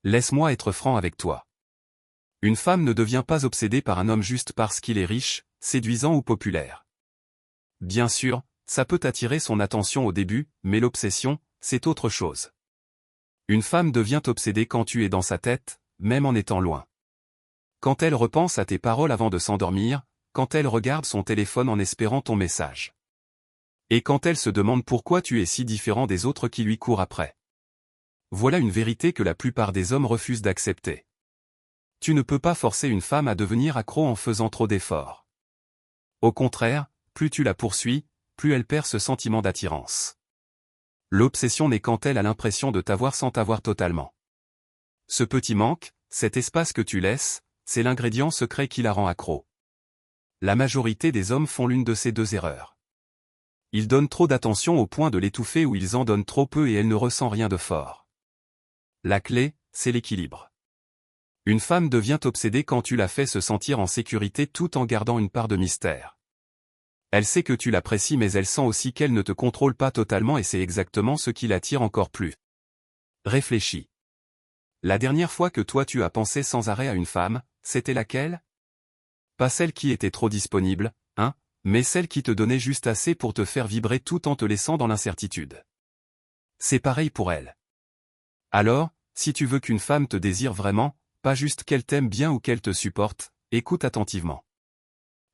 Laisse-moi être franc avec toi. Une femme ne devient pas obsédée par un homme juste parce qu'il est riche, séduisant ou populaire. Bien sûr, ça peut attirer son attention au début, mais l'obsession, c'est autre chose. Une femme devient obsédée quand tu es dans sa tête, même en étant loin. Quand elle repense à tes paroles avant de s'endormir, quand elle regarde son téléphone en espérant ton message. Et quand elle se demande pourquoi tu es si différent des autres qui lui courent après. Voilà une vérité que la plupart des hommes refusent d'accepter. Tu ne peux pas forcer une femme à devenir accro en faisant trop d'efforts. Au contraire, plus tu la poursuis, plus elle perd ce sentiment d'attirance. L'obsession naît quand elle a l'impression de t'avoir sans t'avoir totalement. Ce petit manque, cet espace que tu laisses, c'est l'ingrédient secret qui la rend accro. La majorité des hommes font l'une de ces deux erreurs. Ils donnent trop d'attention au point de l'étouffer ou ils en donnent trop peu et elle ne ressent rien de fort. La clé, c'est l'équilibre. Une femme devient obsédée quand tu la fais se sentir en sécurité tout en gardant une part de mystère. Elle sait que tu l'apprécies mais elle sent aussi qu'elle ne te contrôle pas totalement et c'est exactement ce qui l'attire encore plus. Réfléchis. La dernière fois que toi tu as pensé sans arrêt à une femme, c'était laquelle? Pas celle qui était trop disponible, hein, mais celle qui te donnait juste assez pour te faire vibrer tout en te laissant dans l'incertitude. C'est pareil pour elle. Alors, si tu veux qu'une femme te désire vraiment, pas juste qu'elle t'aime bien ou qu'elle te supporte, écoute attentivement.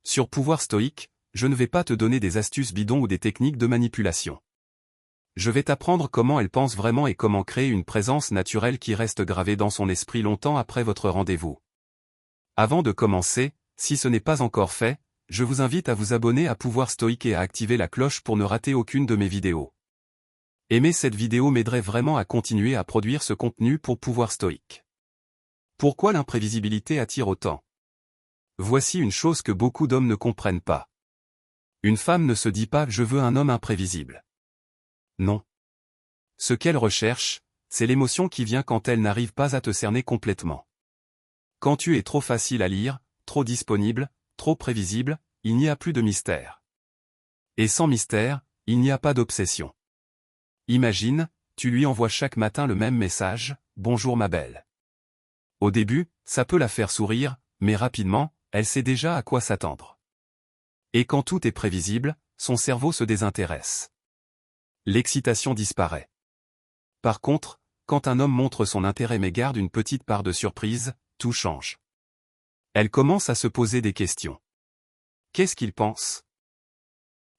Sur Pouvoir Stoïque, je ne vais pas te donner des astuces bidons ou des techniques de manipulation. Je vais t'apprendre comment elle pense vraiment et comment créer une présence naturelle qui reste gravée dans son esprit longtemps après votre rendez-vous. Avant de commencer, si ce n'est pas encore fait, je vous invite à vous abonner à Pouvoir Stoïque et à activer la cloche pour ne rater aucune de mes vidéos. Aimer cette vidéo m'aiderait vraiment à continuer à produire ce contenu pour Pouvoir Stoïque. Pourquoi l'imprévisibilité attire autant? Voici une chose que beaucoup d'hommes ne comprennent pas. Une femme ne se dit pas « je veux un homme imprévisible ». Non. Ce qu'elle recherche, c'est l'émotion qui vient quand elle n'arrive pas à te cerner complètement. Quand tu es trop facile à lire, trop disponible, trop prévisible, il n'y a plus de mystère. Et sans mystère, il n'y a pas d'obsession. Imagine, tu lui envoies chaque matin le même message, « Bonjour ma belle ». Au début, ça peut la faire sourire, mais rapidement, elle sait déjà à quoi s'attendre. Et quand tout est prévisible, son cerveau se désintéresse. L'excitation disparaît. Par contre, quand un homme montre son intérêt mais garde une petite part de surprise, tout change. Elle commence à se poser des questions. Qu'est-ce qu'il pense?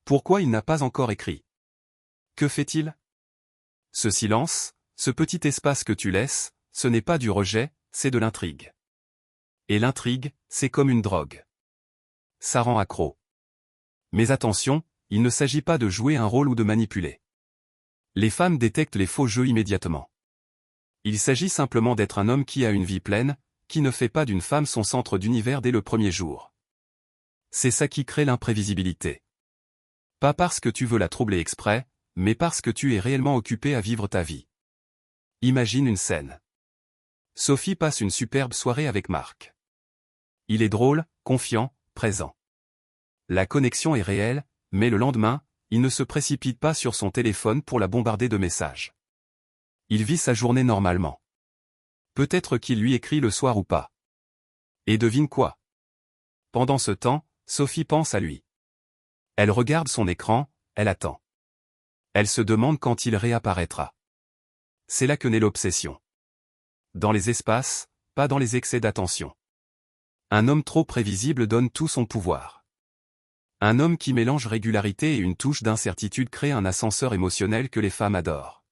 Pourquoi il n'a pas encore écrit? Que fait-il? Ce silence, ce petit espace que tu laisses, ce n'est pas du rejet, c'est de l'intrigue. Et l'intrigue, c'est comme une drogue. Ça rend accro. Mais attention, il ne s'agit pas de jouer un rôle ou de manipuler. Les femmes détectent les faux jeux immédiatement. Il s'agit simplement d'être un homme qui a une vie pleine, qui ne fait pas d'une femme son centre d'univers dès le premier jour. C'est ça qui crée l'imprévisibilité. Pas parce que tu veux la troubler exprès, mais parce que tu es réellement occupé à vivre ta vie. Imagine une scène. Sophie passe une superbe soirée avec Marc. Il est drôle, confiant, présent. La connexion est réelle, mais le lendemain, il ne se précipite pas sur son téléphone pour la bombarder de messages. Il vit sa journée normalement. Peut-être qu'il lui écrit le soir ou pas. Et devine quoi? Pendant ce temps, Sophie pense à lui. Elle regarde son écran, elle attend. Elle se demande quand il réapparaîtra. C'est là que naît l'obsession. Dans les espaces, pas dans les excès d'attention. Un homme trop prévisible donne tout son pouvoir. Un homme qui mélange régularité et une touche d'incertitude crée un ascenseur émotionnel que les femmes adorent.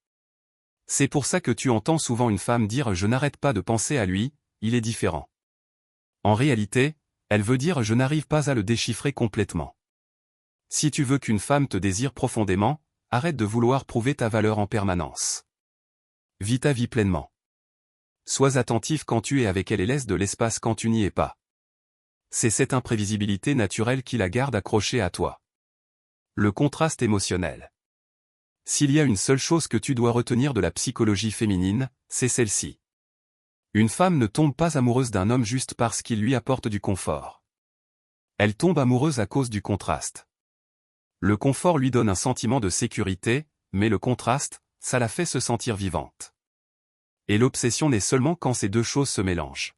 C'est pour ça que tu entends souvent une femme dire « je n'arrête pas de penser à lui, il est différent ». En réalité, elle veut dire « je n'arrive pas à le déchiffrer complètement ». Si tu veux qu'une femme te désire profondément, arrête de vouloir prouver ta valeur en permanence. Vis ta vie pleinement. Sois attentif quand tu es avec elle et laisse de l'espace quand tu n'y es pas. C'est cette imprévisibilité naturelle qui la garde accrochée à toi. Le contraste émotionnel. S'il y a une seule chose que tu dois retenir de la psychologie féminine, c'est celle-ci. Une femme ne tombe pas amoureuse d'un homme juste parce qu'il lui apporte du confort. Elle tombe amoureuse à cause du contraste. Le confort lui donne un sentiment de sécurité, mais le contraste, ça la fait se sentir vivante. Et l'obsession naît seulement quand ces deux choses se mélangent.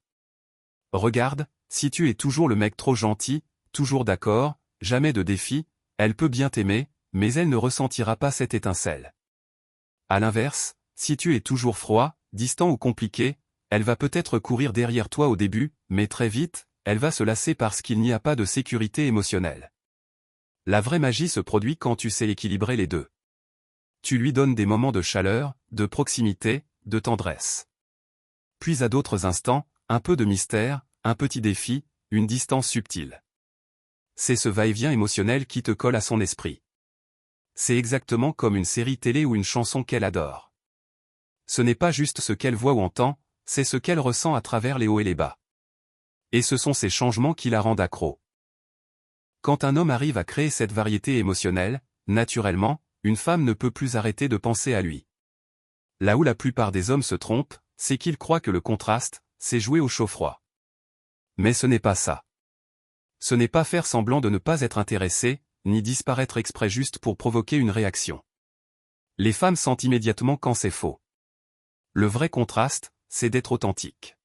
Regarde, si tu es toujours le mec trop gentil, toujours d'accord, jamais de défi, elle peut bien t'aimer, mais elle ne ressentira pas cette étincelle. À l'inverse, si tu es toujours froid, distant ou compliqué, elle va peut-être courir derrière toi au début, mais très vite, elle va se lasser parce qu'il n'y a pas de sécurité émotionnelle. La vraie magie se produit quand tu sais équilibrer les deux. Tu lui donnes des moments de chaleur, de proximité, de tendresse. Puis à d'autres instants, un peu de mystère, un petit défi, une distance subtile. C'est ce va-et-vient émotionnel qui te colle à son esprit. C'est exactement comme une série télé ou une chanson qu'elle adore. Ce n'est pas juste ce qu'elle voit ou entend, c'est ce qu'elle ressent à travers les hauts et les bas. Et ce sont ces changements qui la rendent accro. Quand un homme arrive à créer cette variété émotionnelle, naturellement, une femme ne peut plus arrêter de penser à lui. Là où la plupart des hommes se trompent, c'est qu'ils croient que le contraste, c'est jouer au chaud-froid. Mais ce n'est pas ça. Ce n'est pas faire semblant de ne pas être intéressé, ni disparaître exprès juste pour provoquer une réaction. Les femmes sentent immédiatement quand c'est faux. Le vrai contraste, c'est d'être authentique.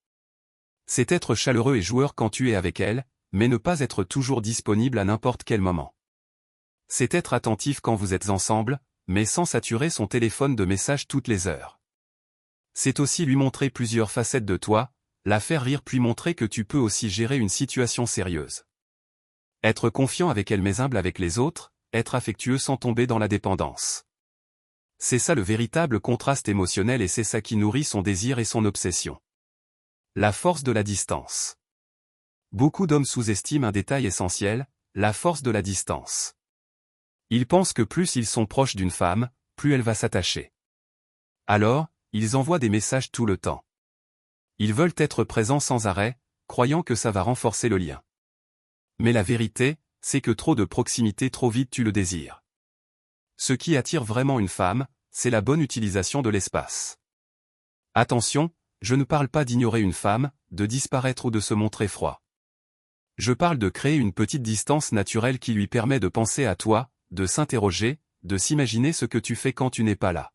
C'est être chaleureux et joueur quand tu es avec elle, mais ne pas être toujours disponible à n'importe quel moment. C'est être attentif quand vous êtes ensemble, mais sans saturer son téléphone de messages toutes les heures. C'est aussi lui montrer plusieurs facettes de toi, la faire rire puis montrer que tu peux aussi gérer une situation sérieuse. Être confiant avec elle mais humble avec les autres, être affectueux sans tomber dans la dépendance. C'est ça le véritable contraste émotionnel et c'est ça qui nourrit son désir et son obsession. La force de la distance. Beaucoup d'hommes sous-estiment un détail essentiel, la force de la distance. Ils pensent que plus ils sont proches d'une femme, plus elle va s'attacher. Alors, ils envoient des messages tout le temps. Ils veulent être présents sans arrêt, croyant que ça va renforcer le lien. Mais la vérité, c'est que trop de proximité trop vite tue le désir. Ce qui attire vraiment une femme, c'est la bonne utilisation de l'espace. Attention, je ne parle pas d'ignorer une femme, de disparaître ou de se montrer froid. Je parle de créer une petite distance naturelle qui lui permet de penser à toi, de s'interroger, de s'imaginer ce que tu fais quand tu n'es pas là.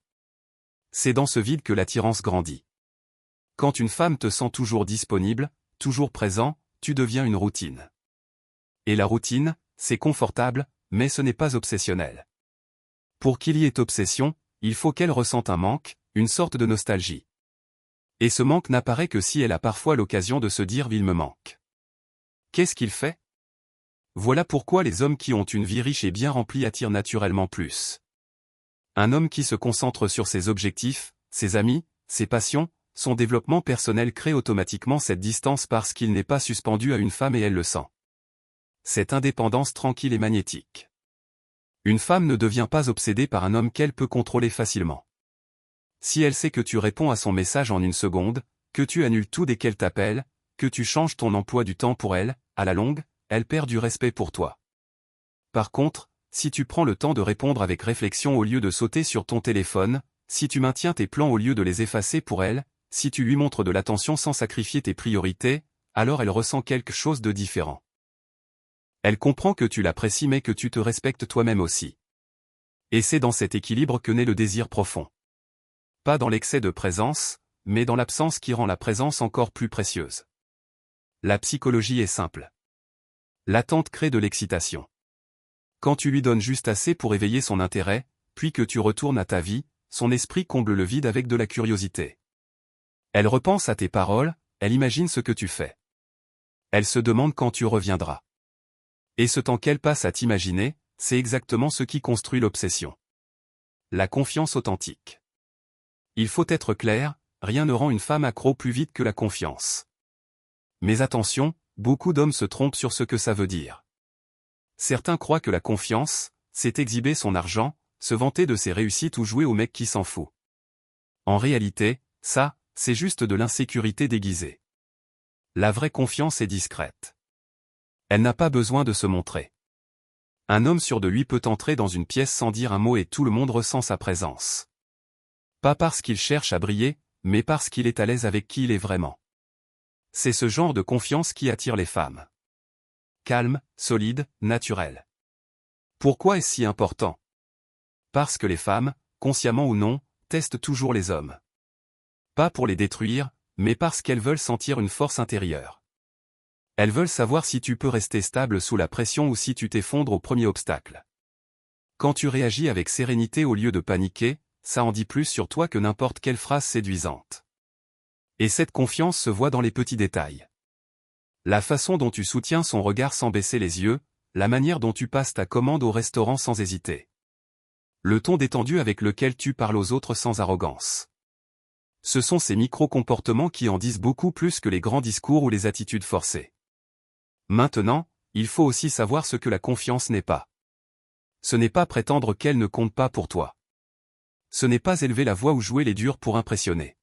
C'est dans ce vide que l'attirance grandit. Quand une femme te sent toujours disponible, toujours présent, tu deviens une routine. Et la routine, c'est confortable, mais ce n'est pas obsessionnel. Pour qu'il y ait obsession, il faut qu'elle ressente un manque, une sorte de nostalgie. Et ce manque n'apparaît que si elle a parfois l'occasion de se dire « il me manque ». Qu'est-ce qu'il fait? Voilà pourquoi les hommes qui ont une vie riche et bien remplie attirent naturellement plus. Un homme qui se concentre sur ses objectifs, ses amis, ses passions, son développement personnel crée automatiquement cette distance parce qu'il n'est pas suspendu à une femme et elle le sent. Cette indépendance tranquille et magnétique. Une femme ne devient pas obsédée par un homme qu'elle peut contrôler facilement. Si elle sait que tu réponds à son message en une seconde, que tu annules tout dès qu'elle t'appelle, que tu changes ton emploi du temps pour elle, à la longue, elle perd du respect pour toi. Par contre, si tu prends le temps de répondre avec réflexion au lieu de sauter sur ton téléphone, si tu maintiens tes plans au lieu de les effacer pour elle, si tu lui montres de l'attention sans sacrifier tes priorités, alors elle ressent quelque chose de différent. Elle comprend que tu l'apprécies mais que tu te respectes toi-même aussi. Et c'est dans cet équilibre que naît le désir profond. Pas dans l'excès de présence, mais dans l'absence qui rend la présence encore plus précieuse. La psychologie est simple. L'attente crée de l'excitation. Quand tu lui donnes juste assez pour éveiller son intérêt, puis que tu retournes à ta vie, son esprit comble le vide avec de la curiosité. Elle repense à tes paroles, elle imagine ce que tu fais. Elle se demande quand tu reviendras. Et ce temps qu'elle passe à t'imaginer, c'est exactement ce qui construit l'obsession. La confiance authentique. Il faut être clair, rien ne rend une femme accro plus vite que la confiance. Mais attention, beaucoup d'hommes se trompent sur ce que ça veut dire. Certains croient que la confiance, c'est exhiber son argent, se vanter de ses réussites ou jouer au mec qui s'en fout. En réalité, ça, c'est juste de l'insécurité déguisée. La vraie confiance est discrète. Elle n'a pas besoin de se montrer. Un homme sûr de lui peut entrer dans une pièce sans dire un mot et tout le monde ressent sa présence. Pas parce qu'il cherche à briller, mais parce qu'il est à l'aise avec qui il est vraiment. C'est ce genre de confiance qui attire les femmes. Calme, solide, naturel. Pourquoi est-ce si important? Parce que les femmes, consciemment ou non, testent toujours les hommes. Pas pour les détruire, mais parce qu'elles veulent sentir une force intérieure. Elles veulent savoir si tu peux rester stable sous la pression ou si tu t'effondres au premier obstacle. Quand tu réagis avec sérénité au lieu de paniquer, ça en dit plus sur toi que n'importe quelle phrase séduisante. Et cette confiance se voit dans les petits détails. La façon dont tu soutiens son regard sans baisser les yeux, la manière dont tu passes ta commande au restaurant sans hésiter. Le ton détendu avec lequel tu parles aux autres sans arrogance. Ce sont ces micro-comportements qui en disent beaucoup plus que les grands discours ou les attitudes forcées. Maintenant, il faut aussi savoir ce que la confiance n'est pas. Ce n'est pas prétendre qu'elle ne compte pas pour toi. Ce n'est pas élever la voix ou jouer les durs pour impressionner.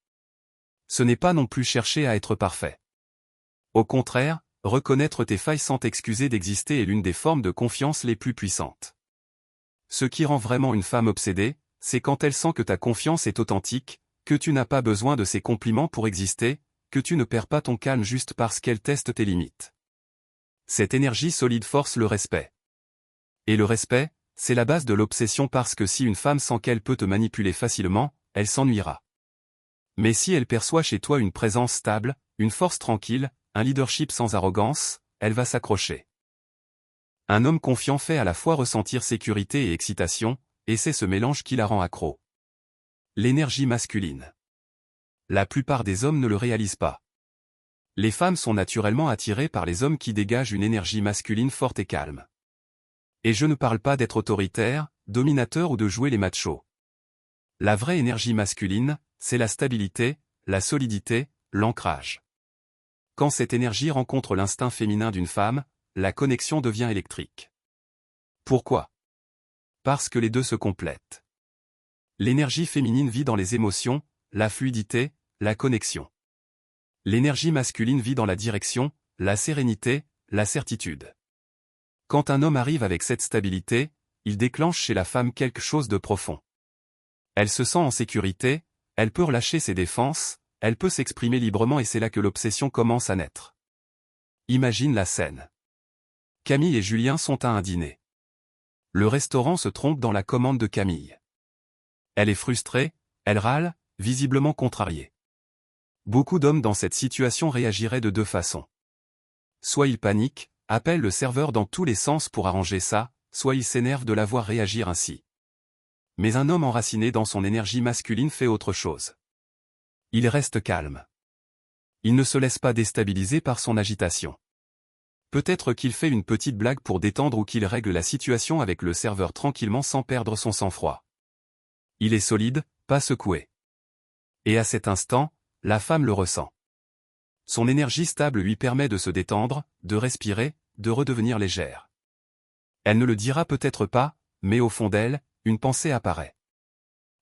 Ce n'est pas non plus chercher à être parfait. Au contraire, reconnaître tes failles sans t'excuser d'exister est l'une des formes de confiance les plus puissantes. Ce qui rend vraiment une femme obsédée, c'est quand elle sent que ta confiance est authentique, que tu n'as pas besoin de ses compliments pour exister, que tu ne perds pas ton calme juste parce qu'elle teste tes limites. Cette énergie solide force le respect. Et le respect, c'est la base de l'obsession parce que si une femme sent qu'elle peut te manipuler facilement, elle s'ennuiera. Mais si elle perçoit chez toi une présence stable, une force tranquille, un leadership sans arrogance, elle va s'accrocher. Un homme confiant fait à la fois ressentir sécurité et excitation, et c'est ce mélange qui la rend accro. L'énergie masculine. La plupart des hommes ne le réalisent pas. Les femmes sont naturellement attirées par les hommes qui dégagent une énergie masculine forte et calme. Et je ne parle pas d'être autoritaire, dominateur ou de jouer les machos. La vraie énergie masculine, c'est la stabilité, la solidité, l'ancrage. Quand cette énergie rencontre l'instinct féminin d'une femme, la connexion devient électrique. Pourquoi? Parce que les deux se complètent. L'énergie féminine vit dans les émotions, la fluidité, la connexion. L'énergie masculine vit dans la direction, la sérénité, la certitude. Quand un homme arrive avec cette stabilité, il déclenche chez la femme quelque chose de profond. Elle se sent en sécurité, elle peut relâcher ses défenses, elle peut s'exprimer librement et c'est là que l'obsession commence à naître. Imagine la scène. Camille et Julien sont à un dîner. Le restaurant se trompe dans la commande de Camille. Elle est frustrée, elle râle, visiblement contrariée. Beaucoup d'hommes dans cette situation réagiraient de deux façons. Soit ils paniquent, appellent le serveur dans tous les sens pour arranger ça, soit ils s'énervent de la voir réagir ainsi. Mais un homme enraciné dans son énergie masculine fait autre chose. Il reste calme. Il ne se laisse pas déstabiliser par son agitation. Peut-être qu'il fait une petite blague pour détendre ou qu'il règle la situation avec le serveur tranquillement sans perdre son sang-froid. Il est solide, pas secoué. Et à cet instant, la femme le ressent. Son énergie stable lui permet de se détendre, de respirer, de redevenir légère. Elle ne le dira peut-être pas, mais au fond d'elle, une pensée apparaît.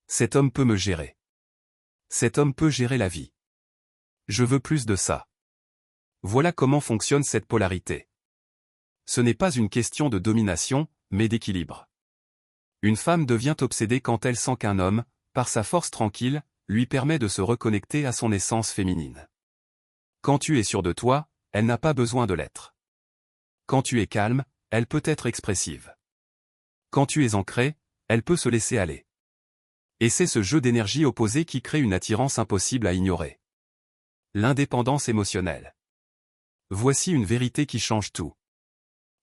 Cet homme peut me gérer. Cet homme peut gérer la vie. Je veux plus de ça. Voilà comment fonctionne cette polarité. Ce n'est pas une question de domination, mais d'équilibre. Une femme devient obsédée quand elle sent qu'un homme, par sa force tranquille, lui permet de se reconnecter à son essence féminine. Quand tu es sûr de toi, elle n'a pas besoin de l'être. Quand tu es calme, elle peut être expressive. Quand tu es ancré, elle peut se laisser aller. Et c'est ce jeu d'énergie opposée qui crée une attirance impossible à ignorer. L'indépendance émotionnelle. Voici une vérité qui change tout.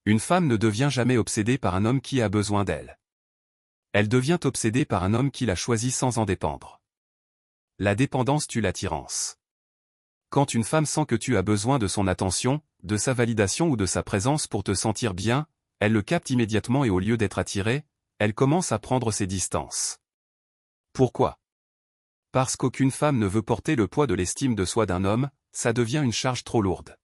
Une femme ne devient jamais obsédée par un homme qui a besoin d'elle. Elle devient obsédée par un homme qui la choisit sans en dépendre. La dépendance tue l'attirance. Quand une femme sent que tu as besoin de son attention, de sa validation ou de sa présence pour te sentir bien, elle le capte immédiatement et au lieu d'être attirée, elle commence à prendre ses distances. Pourquoi? Parce qu'aucune femme ne veut porter le poids de l'estime de soi d'un homme, ça devient une charge trop lourde.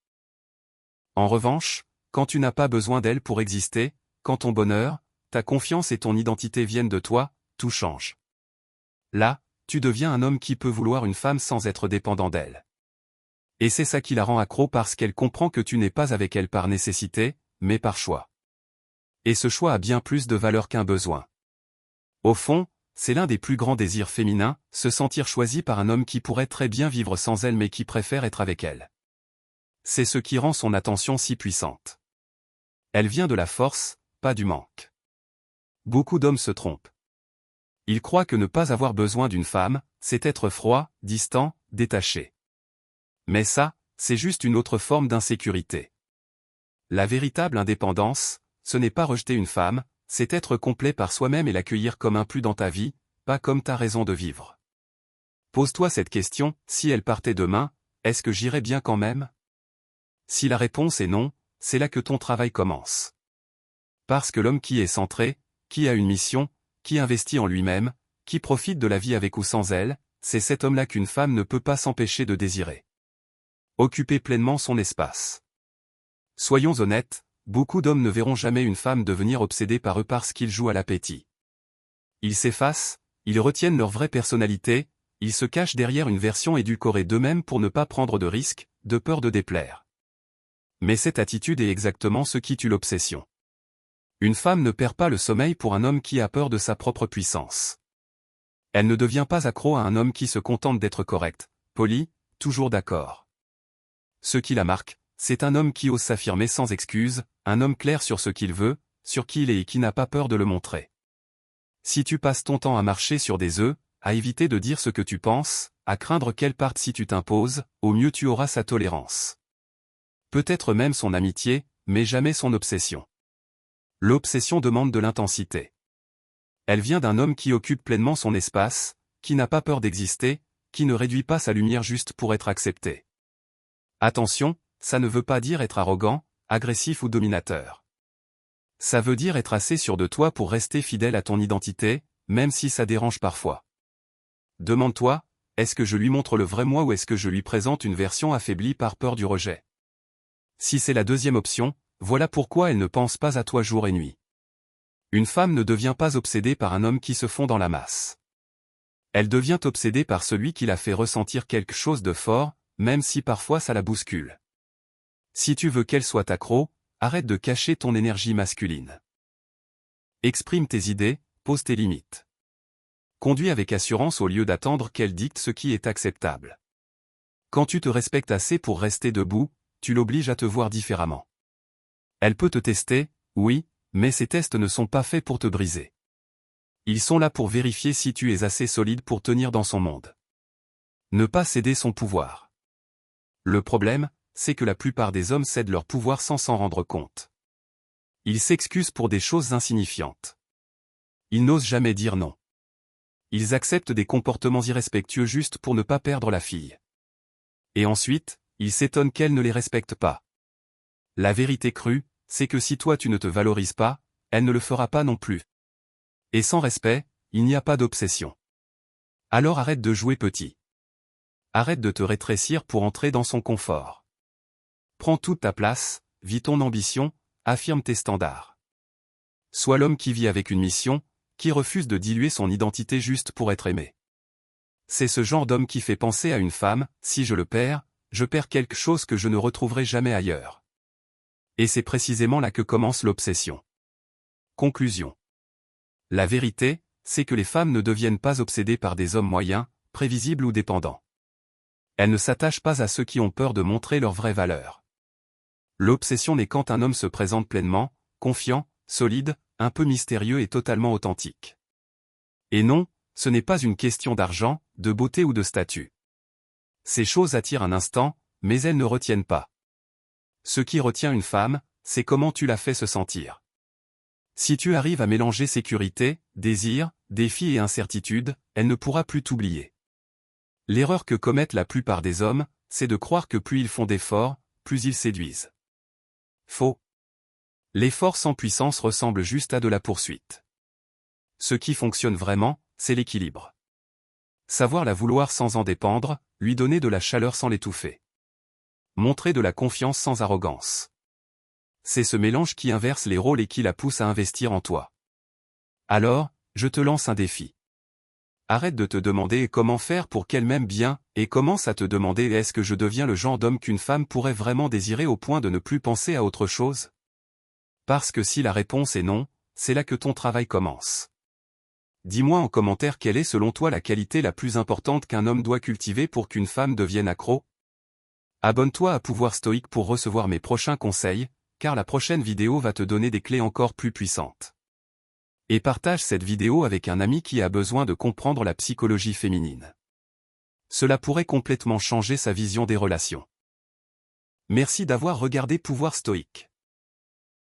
En revanche, quand tu n'as pas besoin d'elle pour exister, quand ton bonheur, ta confiance et ton identité viennent de toi, tout change. Là, tu deviens un homme qui peut vouloir une femme sans être dépendant d'elle. Et c'est ça qui la rend accro parce qu'elle comprend que tu n'es pas avec elle par nécessité, mais par choix. Et ce choix a bien plus de valeur qu'un besoin. Au fond, c'est l'un des plus grands désirs féminins, se sentir choisi par un homme qui pourrait très bien vivre sans elle mais qui préfère être avec elle. C'est ce qui rend son attention si puissante. Elle vient de la force, pas du manque. Beaucoup d'hommes se trompent. Ils croient que ne pas avoir besoin d'une femme, c'est être froid, distant, détaché. Mais ça, c'est juste une autre forme d'insécurité. La véritable indépendance, ce n'est pas rejeter une femme, c'est être complet par soi-même et l'accueillir comme un plus dans ta vie, pas comme ta raison de vivre. Pose-toi cette question, si elle partait demain, est-ce que j'irais bien quand même? Si la réponse est non, c'est là que ton travail commence. Parce que l'homme qui est centré, qui a une mission, qui investit en lui-même, qui profite de la vie avec ou sans elle, c'est cet homme-là qu'une femme ne peut pas s'empêcher de désirer. Occuper pleinement son espace. Soyons honnêtes, beaucoup d'hommes ne verront jamais une femme devenir obsédée par eux parce qu'ils jouent à l'appétit. Ils s'effacent, ils retiennent leur vraie personnalité, ils se cachent derrière une version édulcorée d'eux-mêmes pour ne pas prendre de risques, de peur de déplaire. Mais cette attitude est exactement ce qui tue l'obsession. Une femme ne perd pas le sommeil pour un homme qui a peur de sa propre puissance. Elle ne devient pas accro à un homme qui se contente d'être correct, poli, toujours d'accord. Ce qui la marque, c'est un homme qui ose s'affirmer sans excuse, un homme clair sur ce qu'il veut, sur qui il est et qui n'a pas peur de le montrer. Si tu passes ton temps à marcher sur des œufs, à éviter de dire ce que tu penses, à craindre qu'elle parte si tu t'imposes, au mieux tu auras sa tolérance. Peut-être même son amitié, mais jamais son obsession. L'obsession demande de l'intensité. Elle vient d'un homme qui occupe pleinement son espace, qui n'a pas peur d'exister, qui ne réduit pas sa lumière juste pour être accepté. Attention, ça ne veut pas dire être arrogant, agressif ou dominateur. Ça veut dire être assez sûr de toi pour rester fidèle à ton identité, même si ça dérange parfois. Demande-toi, est-ce que je lui montre le vrai moi ou est-ce que je lui présente une version affaiblie par peur du rejet? Si c'est la deuxième option, voilà pourquoi elle ne pense pas à toi jour et nuit. Une femme ne devient pas obsédée par un homme qui se fond dans la masse. Elle devient obsédée par celui qui la fait ressentir quelque chose de fort, même si parfois ça la bouscule. Si tu veux qu'elle soit accro, arrête de cacher ton énergie masculine. Exprime tes idées, pose tes limites. Conduis avec assurance au lieu d'attendre qu'elle dicte ce qui est acceptable. Quand tu te respectes assez pour rester debout, tu l'obliges à te voir différemment. Elle peut te tester, oui, mais ces tests ne sont pas faits pour te briser. Ils sont là pour vérifier si tu es assez solide pour tenir dans son monde. Ne pas céder son pouvoir. Le problème, c'est que la plupart des hommes cèdent leur pouvoir sans s'en rendre compte. Ils s'excusent pour des choses insignifiantes. Ils n'osent jamais dire non. Ils acceptent des comportements irrespectueux juste pour ne pas perdre la fille. Et ensuite, ils s'étonnent qu'elle ne les respecte pas. La vérité crue, c'est que si toi tu ne te valorises pas, elle ne le fera pas non plus. Et sans respect, il n'y a pas d'obsession. Alors arrête de jouer petit. Arrête de te rétrécir pour entrer dans son confort. Prends toute ta place, vis ton ambition, affirme tes standards. Sois l'homme qui vit avec une mission, qui refuse de diluer son identité juste pour être aimé. C'est ce genre d'homme qui fait penser à une femme, si je perds quelque chose que je ne retrouverai jamais ailleurs. Et c'est précisément là que commence l'obsession. Conclusion. La vérité, c'est que les femmes ne deviennent pas obsédées par des hommes moyens, prévisibles ou dépendants. Elles ne s'attachent pas à ceux qui ont peur de montrer leur vraie valeur. L'obsession naît quand un homme se présente pleinement, confiant, solide, un peu mystérieux et totalement authentique. Et non, ce n'est pas une question d'argent, de beauté ou de statut. Ces choses attirent un instant, mais elles ne retiennent pas. Ce qui retient une femme, c'est comment tu la fais se sentir. Si tu arrives à mélanger sécurité, désir, défi et incertitude, elle ne pourra plus t'oublier. L'erreur que commettent la plupart des hommes, c'est de croire que plus ils font d'efforts, plus ils séduisent. Faux. L'effort sans puissance ressemble juste à de la poursuite. Ce qui fonctionne vraiment, c'est l'équilibre. Savoir la vouloir sans en dépendre, lui donner de la chaleur sans l'étouffer. Montrer de la confiance sans arrogance. C'est ce mélange qui inverse les rôles et qui la pousse à investir en toi. Alors, je te lance un défi. Arrête de te demander comment faire pour qu'elle m'aime bien, et commence à te demander est-ce que je deviens le genre d'homme qu'une femme pourrait vraiment désirer au point de ne plus penser à autre chose? Parce que si la réponse est non, c'est là que ton travail commence. Dis-moi en commentaire quelle est selon toi la qualité la plus importante qu'un homme doit cultiver pour qu'une femme devienne accro. Abonne-toi à Pouvoir Stoïque pour recevoir mes prochains conseils, car la prochaine vidéo va te donner des clés encore plus puissantes. Et partage cette vidéo avec un ami qui a besoin de comprendre la psychologie féminine. Cela pourrait complètement changer sa vision des relations. Merci d'avoir regardé Pouvoir stoïque.